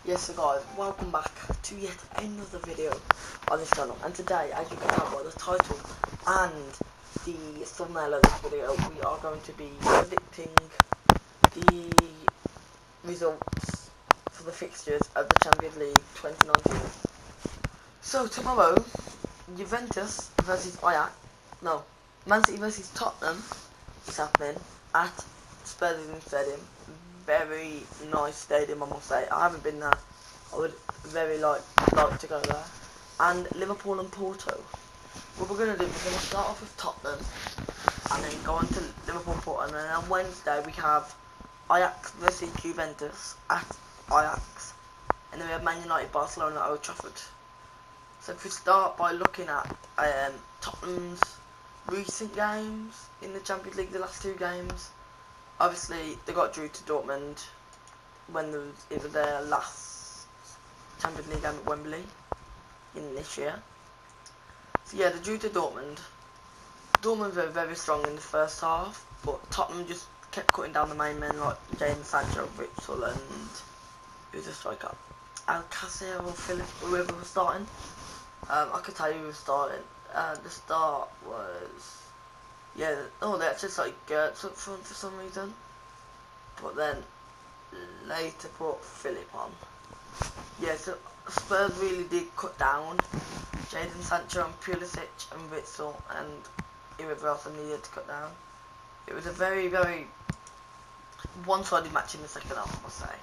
Yes, so guys, welcome back to yet another video on this channel, and today, as you can tell by the title and the thumbnail of this video, we are going to be predicting the results for the fixtures of the Champions League 2019. So tomorrow, Juventus versus Man City versus Tottenham is happening at Spurs Stadium. Very nice stadium, I must say. I haven't been there. I would very like to go there. And Liverpool and Porto. What we're going to do, we're going to start off with Tottenham and then go on to Liverpool, Porto, and then on Wednesday we have Ajax versus Juventus at Ajax, and then we have Man United, Barcelona at Old Trafford. So if we start by looking at Tottenham's recent games in the Champions League, the last two games. Obviously, they got drew to Dortmund when it was their last Champions League game at Wembley in this year. So yeah, they drew to Dortmund. Dortmund were very strong in the first half, but Tottenham just kept cutting down the main men like Jadon Sancho, Witsel, and who's the striker? Alcacer or Philip, whoever was starting. I could tell you who was starting. The start was... Yeah, they actually started Gertz up front for some reason, but then later put Philip on. Yeah, so Spurs really did cut down Jadon Sancho and Pulisic and Witsel and whoever else they needed to cut down. It was a very, very one-sided match in the second half, I must say,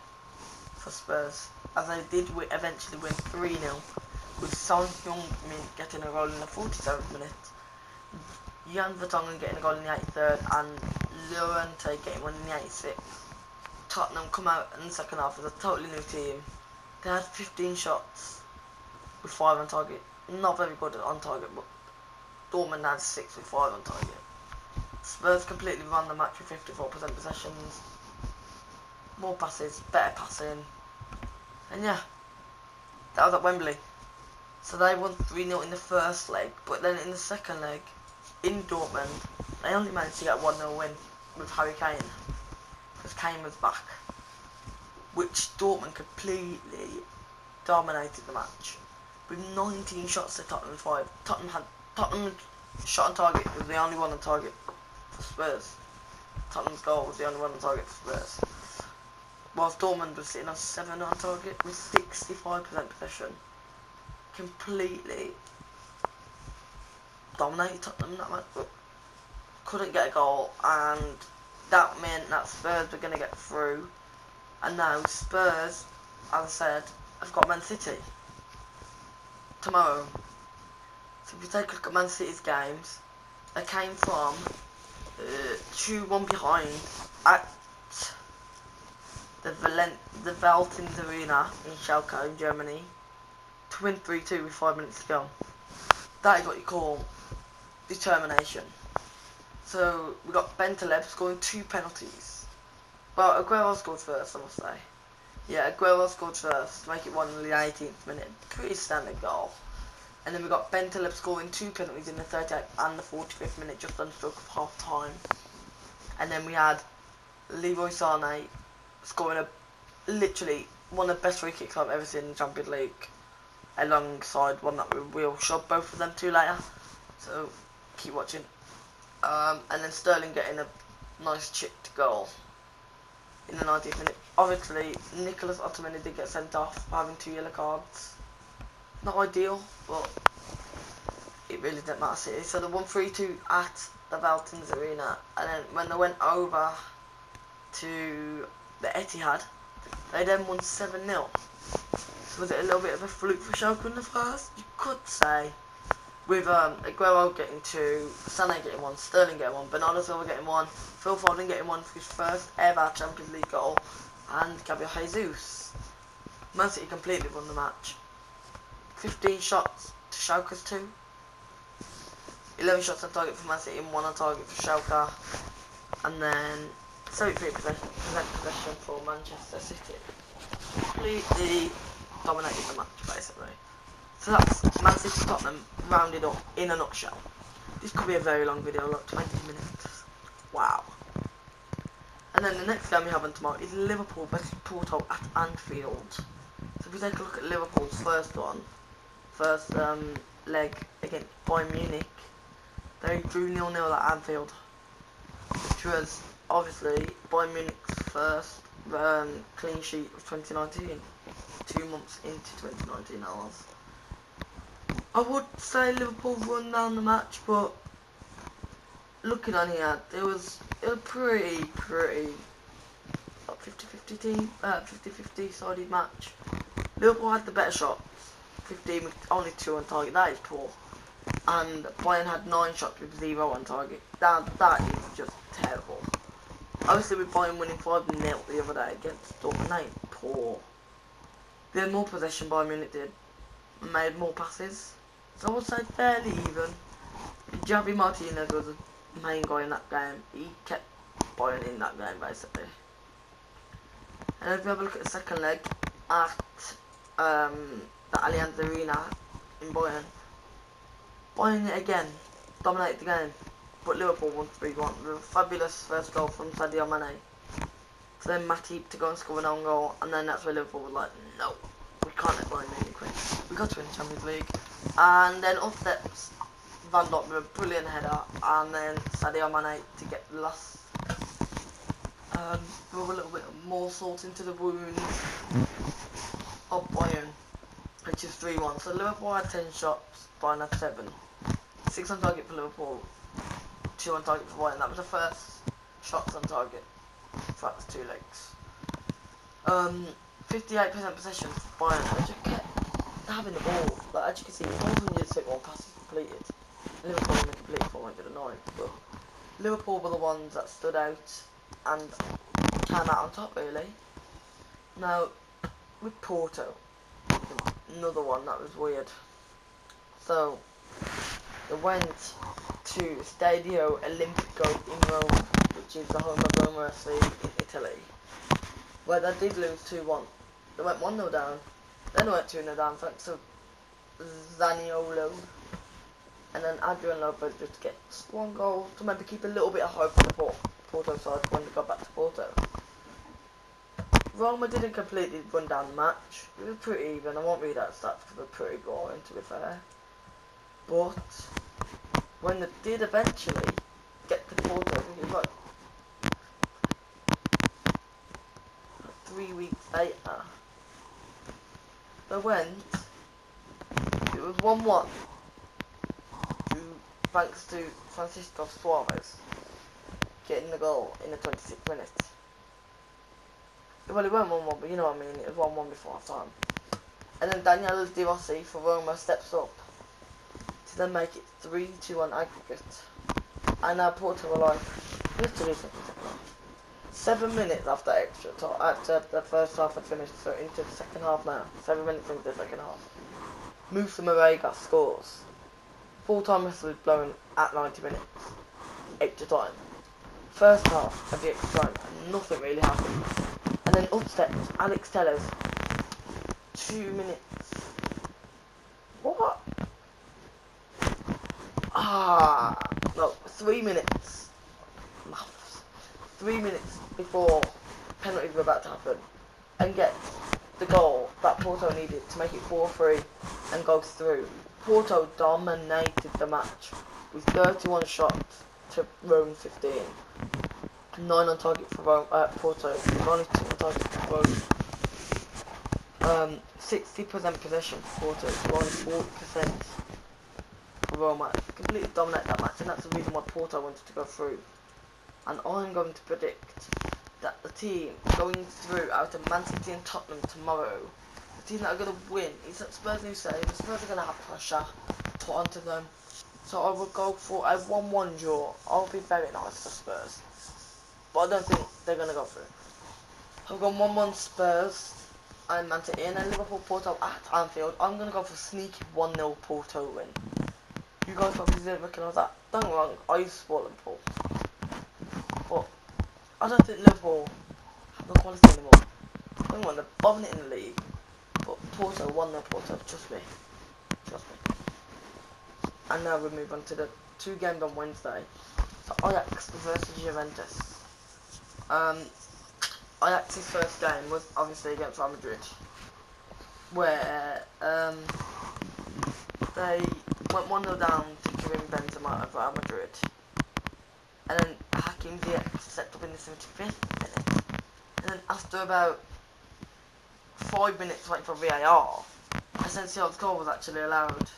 for Spurs, as they did eventually win 3-0, with Son Heung-min getting a goal in the 47th minute. Jan Vertonghen getting a goal in the 83rd and Llorente getting one in the 86th. Tottenham come out in the second half as a totally new team. They had 15 shots with 5 on target. Not very good on target, but Dortmund had 6 with 5 on target. Spurs completely ran the match with 54% possessions. More passes, better passing. And yeah, that was at Wembley. So they won 3-0 in the first leg, but then in the second leg, in Dortmund, they only managed to get a 1-0 win with Harry Kane, because Kane was back, which Dortmund completely dominated the match, with 19 shots to Tottenham's 5. Tottenham's shot on target was the only one on target for Spurs. Tottenham's goal was the only one on target for Spurs, whilst Dortmund was sitting on 7 on target with 65% possession. Completely dominated Tottenham that match, but couldn't get a goal, and that meant that Spurs were going to get through. And now Spurs, as I said, have got Man City tomorrow. So if you take a look at Man City's games, they came from 2-1 behind at the Veltins Arena in Schalke in Germany to win 3-2 with 5 minutes to go. That is what you call determination. So we got Bentaleb scoring 2 penalties. Well, Aguero scored first, I must say. Yeah, Aguero scored first to make it 1 in the 18th minute. Pretty standard goal. And then we got Bentaleb scoring 2 penalties in the 38th and the 45th minute, just on stroke of half time. And then we had Leroy Sané scoring literally one of the best free kicks I've ever seen in the Champions League, alongside one that we'll show both of them to later. So keep watching. And then Sterling getting a nice chipped goal in the 90th minute. Obviously, Nicolas Otamendi did get sent off for having 2 yellow cards. Not ideal, but it really didn't matter. City. So they won 3-2 at the Veltins Arena, and then when they went over to the Etihad, they then won 7-0. So was it a little bit of a fluke for Schalke in the first? You could say. With Aguero getting 2, Sané getting 1, Sterling getting 1, Bernardo Silva getting 1, Phil Foden getting 1 for his first ever Champions League goal, and Gabriel Jesus. Man City completely won the match. 15 shots to Schalke's 2. 11 shots on target for Man City and 1 on target for Schalke. And then 73% possession for Manchester City. Completely dominated the match, basically. So that's Man City Tottenham rounded up in a nutshell. This could be a very long video, like 20 minutes. Wow. And then the next game we have on tomorrow is Liverpool versus Porto at Anfield. So if we take a look at Liverpool's first leg against Bayern Munich, they drew 0-0 at Anfield, which was obviously Bayern Munich's first clean sheet of 2019. 2 months into 2019 hours. I would say Liverpool run down the match, but looking on here, it was pretty 50-50 team, 50-50 sided match. Liverpool had the better shots, 15 with only 2 on target. That is poor. And Bayern had 9 shots with 0 on target. That is just terrible. Obviously, with Bayern winning 5-0 the other day against Dortmund, that is poor. They had more possession, Bayern Munich did, made more passes. So I would say fairly even. Javi Martinez was the main guy in that game. He kept Bayern in that game basically. And if we have a look at the second leg at the Allianz Arena in Bayern, Bayern again dominated the game, but Liverpool won 3-1 with a fabulous first goal from Sadio Mane. So then Matip to go and score an own goal, and then that's where Liverpool was like, no, we can't let Bayern Munich win. We got to win the Champions League. And then up steps Van Dijk with a brilliant header, and then Sadio Mane to get the last, rub a little bit more salt into the wound of Bayern, which is 3-1. So Liverpool had 10 shots, Bayern had 7. 6 on target for Liverpool, 2 on target for Bayern. That was the first shots on target throughout the 2 legs. 58% possession for Bayern. They just kept having the ball. Like, as you can see, 461 passes completed. Liverpool only completed 409. But Liverpool were the ones that stood out and came out on top, really. Now, with Porto, another one that was weird. So, they went to Stadio Olimpico in Rome, which is the home of Roma FC in Italy, where they did lose 2-1. They went 1-0 down, then they went 2-0 down thanks to Zaniolo, and then Adrian Lopez just gets 1 goal to maybe keep a little bit of hope for the Porto side when they got back to Porto. Roma didn't completely run down the match. It was pretty even. I won't read out stats because they're pretty boring, to be fair. But when they did eventually get to Porto, I think it was like 3 weeks later, they went, it was 1-1, thanks to Francisco Suarez getting the goal in the 26th minute. Well, it weren't 1-1, but you know what I mean, it was 1-1 before half time. And then Daniel De Rossi for Roma steps up to then make it 3-2 on aggregate. And now Porto are like, let's do something second half. 7 minutes after extra time, after the first half had finished, so into the second half now. 7 minutes into the second half. Moussa Marega scores. Full-time whistle is blown at 90 minutes. Extra time. First half of the extra time, and nothing really happened. And then up steps Alex Telles. 2 minutes. What? No, 3 minutes. Maths. 3 minutes before penalties were about to happen, and get the goal that Porto needed to make it 4-3 and go through. Porto dominated the match with 31 shots to Rome's 15. 9 on target for Porto, only 2 on target for Rome. 60% possession for Porto, only 40% for Roma. Completely dominate that match, and that's the reason why Porto wanted to go through. And I'm going to predict that the team going through out of Man City and Tottenham tomorrow, the team that are going to win is that Spurs new save. The Spurs are going to have pressure put onto them. So I will go for a 1-1 draw. I'll be very nice to Spurs, but I don't think they're going to go through. I've gone 1-1 Spurs and Man City, and then Liverpool Porto at Anfield. I'm going to go for a sneaky 1-0 Porto win. You guys probably didn't recognise that. Don't get me wrong, I used to support Liverpool, but I don't think Liverpool have the quality anymore. Don't get me wrong, they're bombing it in the league, but Porto, 1-0 Porto, trust me. And now we move on to the two games on Wednesday. So Ajax versus Juventus. Ajax's first game was obviously against Real Madrid, where they went 1-0 down to Karim Benzema of Real Madrid, and then Hakim Ziyech stepped up in the 75th minute, and then after about 5 minutes waiting for VAR, Asensio's goal was actually allowed,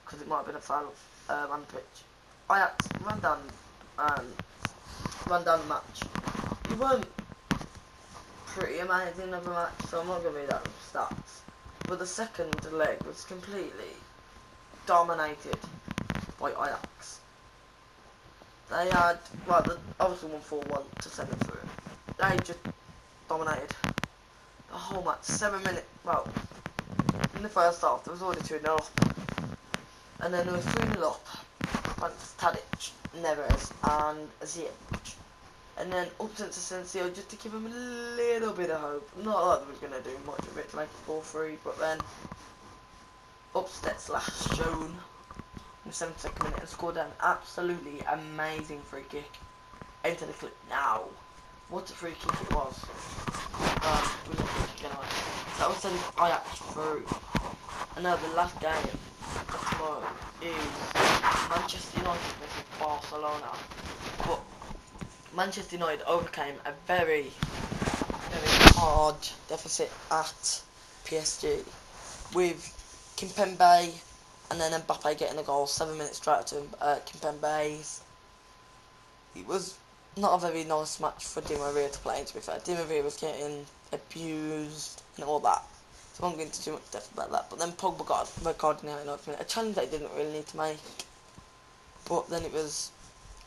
because it might have been a foul on the pitch. Ajax ran down the match. It weren't pretty amazing of a match, so I'm not going to read out the stats. But the second leg was completely dominated by Ajax. They had, well, they obviously won 4-1 to send them through. They just dominated the whole match. 7 minutes, well, in the first half there was already 2-0 up. And then there was 3-0 up. Thanks to Tadic, Neves and Ziyech. And then up to Asensio just to give him a little bit of hope. Not like they was going to do much of it to make it 4-3, but then up steps Schön in the 72nd minute and scored an absolutely amazing free kick. Enter the clip now. What a free kick it was. Brilliant free kick anyway. So that will send Ajax through. And now the last game tomorrow is Manchester United versus Barcelona. But Manchester United overcame a very, very hard deficit at PSG with Kimpembe and then Mbappe getting a goal 7 minutes straight to Kimpembe's. It was not a very nice match for Di Maria to play in, to be fair. Di Maria was getting abused and all that, so I won't go into too much depth about that. But then Pogba got a red card in the 89th minute, a challenge that he didn't really need to make, but then it was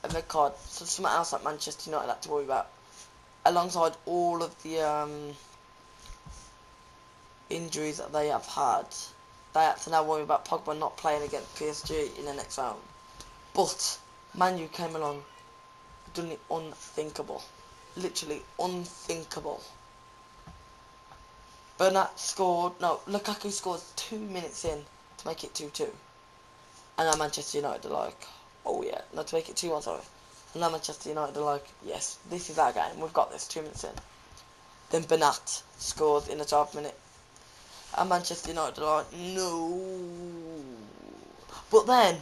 a red card, so something else that Manchester United had to worry about, alongside all of the injuries that they have had. They have to now worry about Pogba not playing against PSG in the next round. But Man U came along, done the unthinkable, literally unthinkable. Lukaku scored 2 minutes in to make it 2-2, and now Manchester United are like, oh yeah, no, to make it 2-1, sorry. And now Manchester United are like, yes, this is our game, we've got this, 2 minutes in. Then Bernat scored in the 12th minute. And Manchester United are like, no. But then,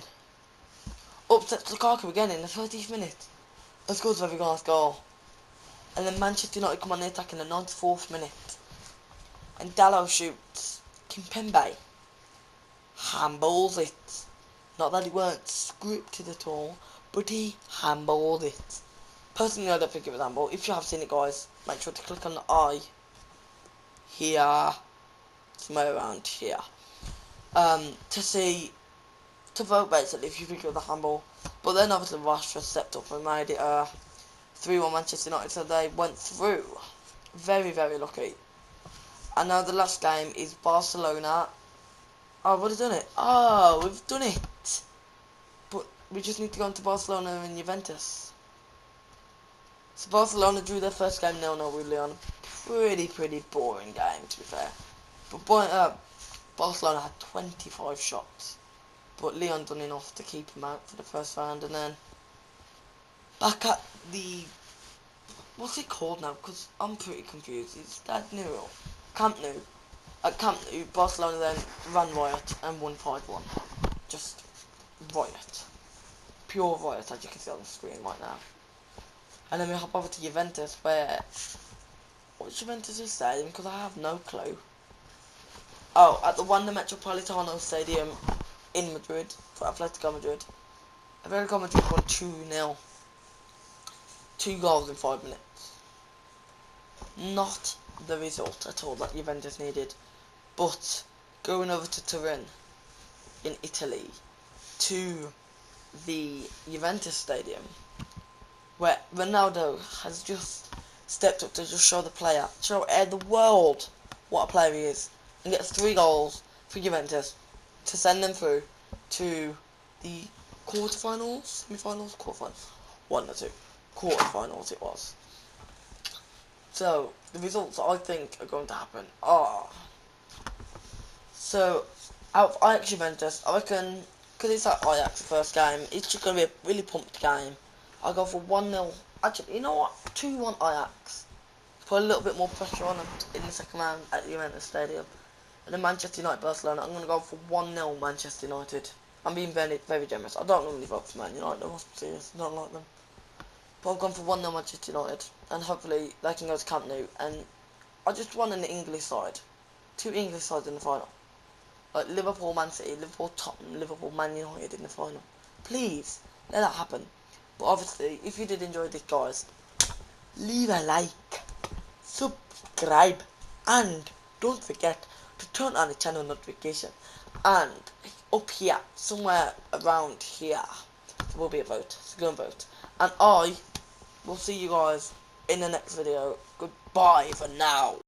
upsets Lukaku again in the 30th minute. And scores a very nice goal. And then Manchester United come on the attack in the 94th minute. And Dalot shoots. Kimpembe handballs it. Not that it weren't scripted at all, but he handballed it. Personally, I don't think it was handball. If you have seen it, guys, make sure to click on the eye here, somewhere around here, to vote basically if you think it was a handball. But then obviously Rashford stepped up and made it 3-1 Manchester United, so they went through. Very, very lucky. And now the last game is Barcelona. Oh, we've done it. Oh, we've done it. But we just need to go into Barcelona and Juventus. So Barcelona drew their first game 0-0 with Lyon. Pretty boring game, to be fair. But Barcelona had 25 shots, but Lyon done enough to keep him out for the first round. And then back at the, what's it called now? Because I'm pretty confused. It's Stade Nou, Camp Nou. At Camp Nou, Barcelona then ran riot and won 5-1. Just riot, pure riot, as you can see on the screen right now. And then we hop over to Juventus, where, what's Juventus' stadium? Because I have no clue. Oh, at the Wanda Metropolitano Stadium in Madrid, for Atletico Madrid. Atletico Madrid won 2-0. 2 goals in 5 minutes. Not the result at all that Juventus needed. But going over to Turin in Italy, to the Juventus Stadium, where Ronaldo has just stepped up to just show the world what a player he is, and gets 3 goals for Juventus to send them through to the quarterfinals, semi-finals, quarterfinals, 1 or 2, quarterfinals it was. So the results I think are going to happen are, so out of Ajax Juventus, I reckon because it's like Ajax the first game, it's just going to be a really pumped game. I'll go for 1-0. Actually, you know what? 2-1 Ajax. Put a little bit more pressure on them in the second round at the Juventus Stadium. And then Manchester United Barcelona, I'm going to go for 1-0 Manchester United. I'm being very, very generous. I don't normally vote for Man United, I must be serious, I don't like them. But I've gone for 1-0 Manchester United. And hopefully they can go to Camp Nou. And I just want an English side. 2 English sides in the final. Like Liverpool, Man City, Liverpool, Tottenham, Liverpool, Man United in the final. Please, let that happen. But obviously, if you did enjoy this, guys, leave a like, subscribe, and don't forget to turn on the channel notification. And up here, somewhere around here, there will be a vote. So go and vote. And I will see you guys in the next video. Goodbye for now.